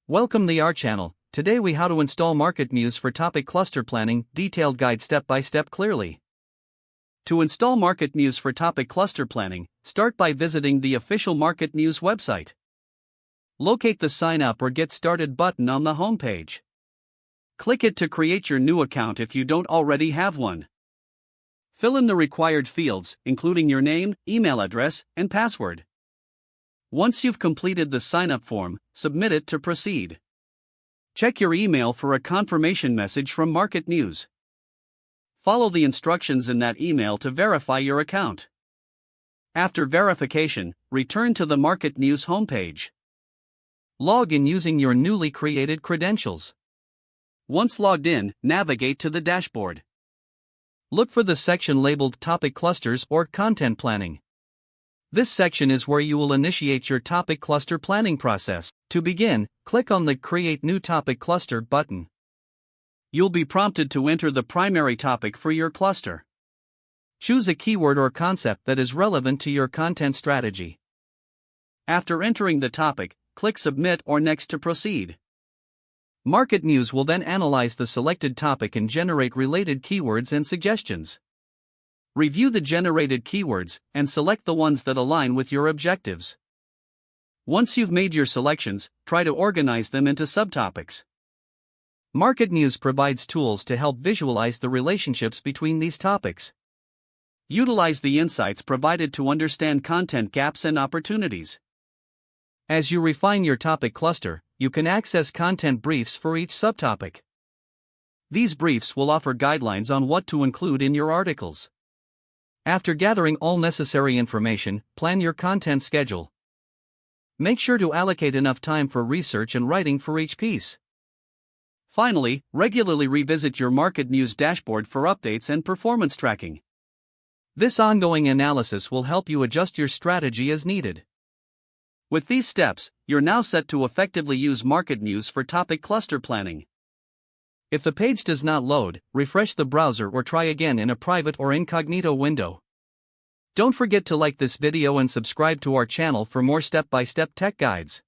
Welcome to our channel. Today we how to install MarketMuse for topic cluster planning, detailed guide step by step clearly. To install MarketMuse for topic cluster planning, start by visiting the official MarketMuse website. Locate the sign up or get started button on the homepage. Click it to create your new account if you don't already have one. Fill in the required fields, including your name, email address, and password. Once you've completed the sign-up form, submit it to proceed. Check your email for a confirmation message from MarketMuse. Follow the instructions in that email to verify your account. After verification, return to the MarketMuse homepage. Log in using your newly created credentials. Once logged in, navigate to the dashboard. Look for the section labeled Topic Clusters or Content Planning. This section is where you will initiate your topic cluster planning process. To begin, click on the Create New Topic Cluster button. You'll be prompted to enter the primary topic for your cluster. Choose a keyword or concept that is relevant to your content strategy. After entering the topic, click Submit or Next to proceed. MarketMuse will then analyze the selected topic and generate related keywords and suggestions. Review the generated keywords and select the ones that align with your objectives. Once you've made your selections, try to organize them into subtopics. MarketMuse provides tools to help visualize the relationships between these topics. Utilize the insights provided to understand content gaps and opportunities. As you refine your topic cluster, you can access content briefs for each subtopic. These briefs will offer guidelines on what to include in your articles. After gathering all necessary information, plan your content schedule. Make sure to allocate enough time for research and writing for each piece. Finally, regularly revisit your MarketMuse dashboard for updates and performance tracking. This ongoing analysis will help you adjust your strategy as needed. With these steps, you're now set to effectively use MarketMuse for topic cluster planning. If the page does not load, refresh the browser or try again in a private or incognito window. Don't forget to like this video and subscribe to our channel for more step-by-step tech guides.